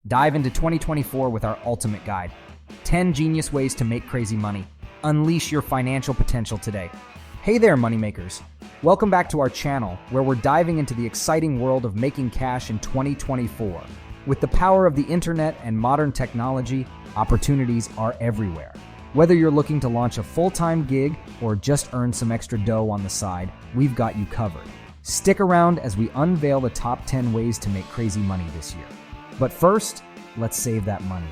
Dive into 2024 with our ultimate guide. 10 genius ways to make crazy money. Unleash your financial potential today. Hey there, moneymakers. Welcome back to our channel, where we're diving into the exciting world of making cash in 2024. With the power of the internet and modern technology, opportunities are everywhere. Whether you're looking to launch a full-time gig or just earn some extra dough on the side, we've got you covered. Stick around as we unveil the top 10 ways to make crazy money this year. But first, let's save that money.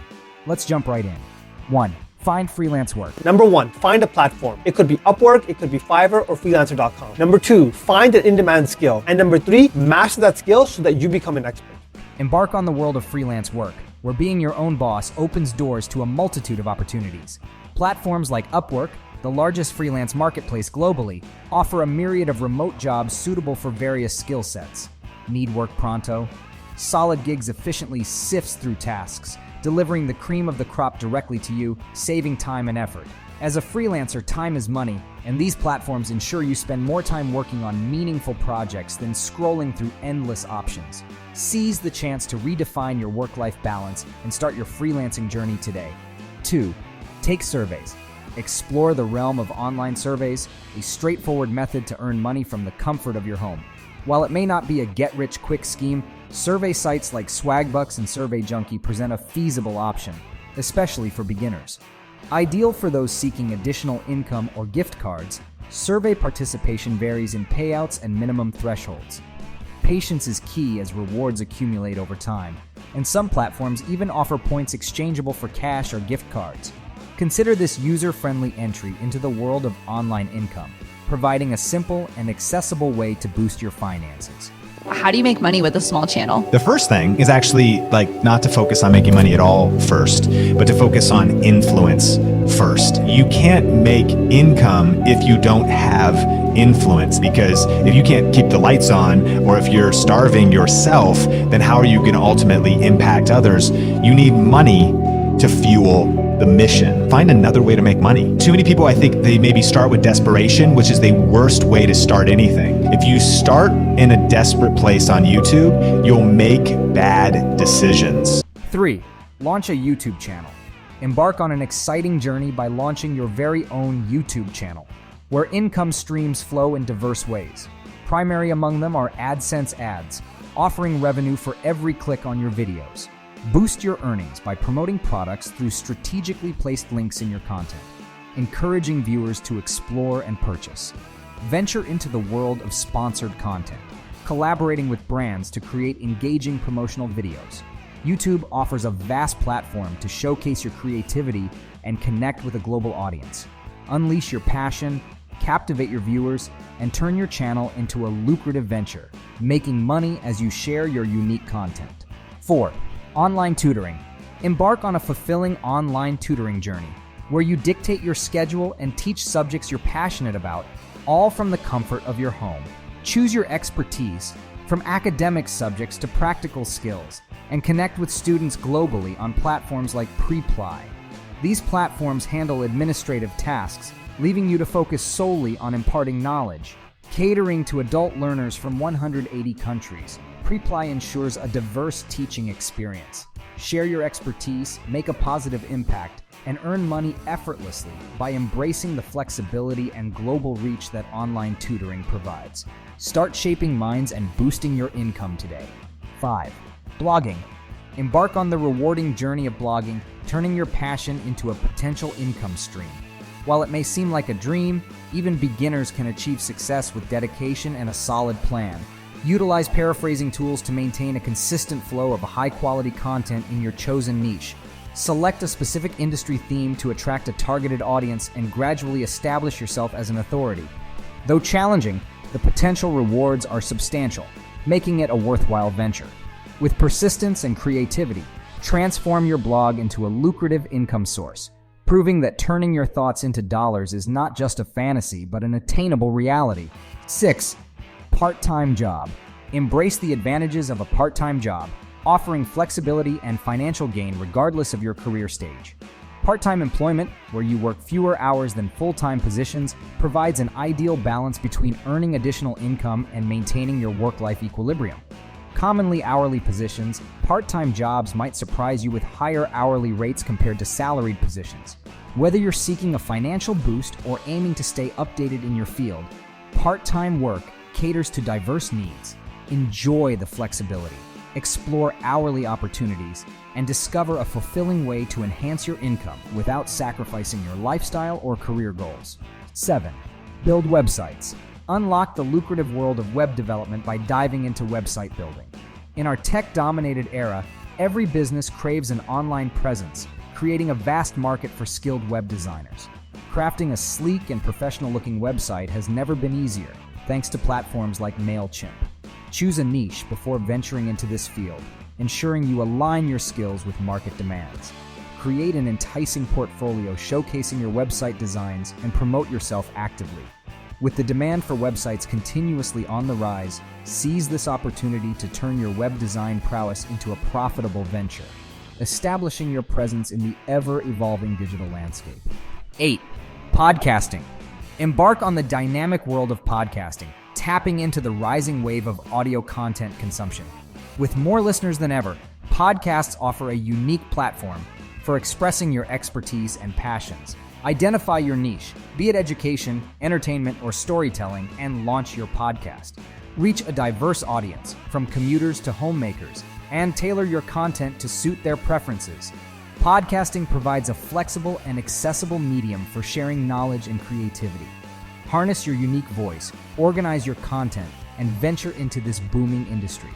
Let's jump right in. 1. Find freelance work. Number 1, find a platform. It could be Upwork, it could be Fiverr or freelancer.com. Number 2, find an in-demand skill. And number 3, master that skill so that you become an expert. Embark on the world of freelance work, where being your own boss opens doors to a multitude of opportunities. Platforms like Upwork, the largest freelance marketplace globally, offer a myriad of remote jobs suitable for various skill sets. Need work pronto? Solid Gigs efficiently sifts through tasks, delivering the cream of the crop directly to you, saving time and effort. As a freelancer, time is money, and these platforms ensure you spend more time working on meaningful projects than scrolling through endless options. Seize the chance to redefine your work-life balance and start your freelancing journey today. 2. Take surveys. Explore the realm of online surveys, a straightforward method to earn money from the comfort of your home. While it may not be a get-rich-quick scheme, survey sites like Swagbucks and Survey Junkie present a feasible option, especially for beginners. Ideal for those seeking additional income or gift cards, survey participation varies in payouts and minimum thresholds. Patience is key as rewards accumulate over time, and some platforms even offer points exchangeable for cash or gift cards. Consider this user-friendly entry into the world of online income, providing a simple and accessible way to boost your finances. How do you make money with a small channel? The first thing is actually not to focus on making money at all first, but to focus on influence first. You can't make income if you don't have influence, because if you can't keep the lights on, or if you're starving yourself, then how are you going to ultimately impact others? You need money to fuel the mission. Find another way to make money. Too many people, I think, they maybe start with desperation, which is the worst way to start anything. If you start in a desperate place on YouTube, you'll make bad decisions. 3. Launch a YouTube channel. Embark on an exciting journey by launching your very own YouTube channel, where income streams flow in diverse ways. Primary among them are AdSense ads, offering revenue for every click on your videos. Boost your earnings by promoting products through strategically placed links in your content, encouraging viewers to explore and purchase. Venture into the world of sponsored content, collaborating with brands to create engaging promotional videos. YouTube offers a vast platform to showcase your creativity and connect with a global audience. Unleash your passion, captivate your viewers, and turn your channel into a lucrative venture, making money as you share your unique content. 4. Online tutoring. Embark on a fulfilling online tutoring journey, where you dictate your schedule and teach subjects you're passionate about, all from the comfort of your home. Choose your expertise, from academic subjects to practical skills, and connect with students globally on platforms like Preply. These platforms handle administrative tasks, leaving you to focus solely on imparting knowledge. Catering to adult learners from 180 countries, Preply ensures a diverse teaching experience. Share your expertise, make a positive impact, and earn money effortlessly by embracing the flexibility and global reach that online tutoring provides. Start shaping minds and boosting your income today. 5. Blogging. Embark on the rewarding journey of blogging, turning your passion into a potential income stream. While it may seem like a dream, even beginners can achieve success with dedication and a solid plan. Utilize paraphrasing tools to maintain a consistent flow of high-quality content in your chosen niche. Select a specific industry theme to attract a targeted audience and gradually establish yourself as an authority. Though challenging, the potential rewards are substantial, making it a worthwhile venture. With persistence and creativity, transform your blog into a lucrative income source, proving that turning your thoughts into dollars is not just a fantasy, but an attainable reality. 6. Part-time job. Embrace the advantages of a part-time job, offering flexibility and financial gain regardless of your career stage. Part-time employment, where you work fewer hours than full-time positions, provides an ideal balance between earning additional income and maintaining your work-life equilibrium. commonly hourly positions, part-time jobs might surprise you with higher hourly rates compared to salaried positions. Whether you're seeking a financial boost or aiming to stay updated in your field, part-time work caters to diverse needs. Enjoy the flexibility, explore hourly opportunities, and discover a fulfilling way to enhance your income without sacrificing your lifestyle or career goals. 7. Build websites. Unlock the lucrative world of web development by diving into website building. In our tech-dominated era, every business craves an online presence, creating a vast market for skilled web designers. Crafting a sleek and professional-looking website has never been easier, thanks to platforms like MailChimp. Choose a niche before venturing into this field, ensuring you align your skills with market demands. Create an enticing portfolio showcasing your website designs and promote yourself actively. With the demand for websites continuously on the rise, seize this opportunity to turn your web design prowess into a profitable venture, establishing your presence in the ever-evolving digital landscape. 8. Podcasting. Embark on the dynamic world of podcasting, tapping into the rising wave of audio content consumption. With more listeners than ever, podcasts offer a unique platform for expressing your expertise and passions. Identify your niche, be it education, entertainment, or storytelling, and launch your podcast. Reach a diverse audience, from commuters to homemakers, and tailor your content to suit their preferences. Podcasting provides a flexible and accessible medium for sharing knowledge and creativity. Harness your unique voice, organize your content, and venture into this booming industry.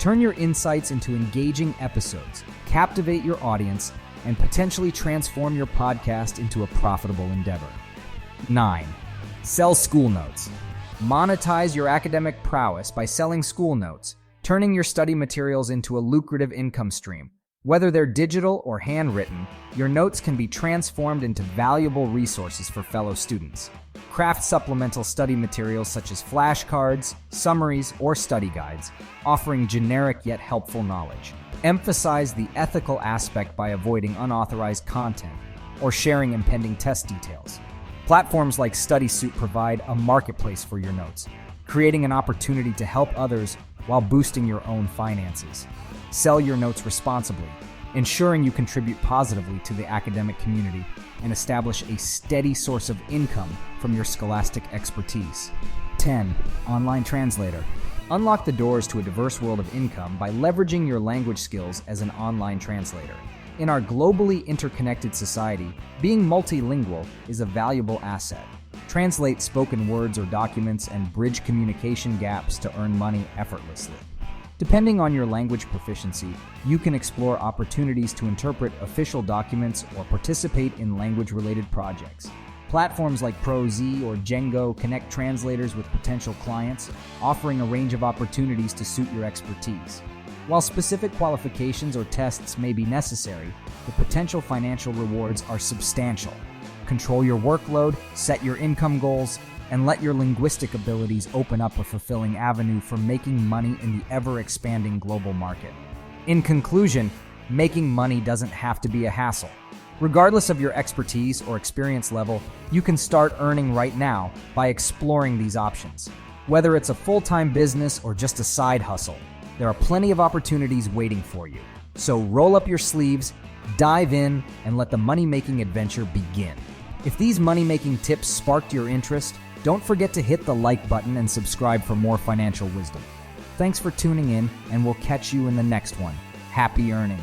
Turn your insights into engaging episodes, captivate your audience, and potentially transform your podcast into a profitable endeavor. 9. Sell school notes. Monetize your academic prowess by selling school notes, turning your study materials into a lucrative income stream. Whether they're digital or handwritten, your notes can be transformed into valuable resources for fellow students. Craft supplemental study materials such as flashcards, summaries, or study guides, offering generic yet helpful knowledge. Emphasize the ethical aspect by avoiding unauthorized content or sharing impending test details. Platforms like StudySuit provide a marketplace for your notes, creating an opportunity to help others while boosting your own finances. Sell your notes responsibly, ensuring you contribute positively to the academic community and establish a steady source of income from your scholastic expertise. 10. Online translator. Unlock the doors to a diverse world of income by leveraging your language skills as an online translator. In our globally interconnected society, being multilingual is a valuable asset. Translate spoken words or documents and bridge communication gaps to earn money effortlessly. Depending on your language proficiency, you can explore opportunities to interpret official documents or participate in language-related projects. Platforms like ProZ or Django connect translators with potential clients, offering a range of opportunities to suit your expertise. While specific qualifications or tests may be necessary, the potential financial rewards are substantial. Control your workload, set your income goals, and let your linguistic abilities open up a fulfilling avenue for making money in the ever-expanding global market. In conclusion, making money doesn't have to be a hassle. Regardless of your expertise or experience level, you can start earning right now by exploring these options. Whether it's a full-time business or just a side hustle, there are plenty of opportunities waiting for you. So roll up your sleeves, dive in, and let the money-making adventure begin. If these money-making tips sparked your interest, don't forget to hit the like button and subscribe for more financial wisdom. Thanks for tuning in, and we'll catch you in the next one. Happy earning.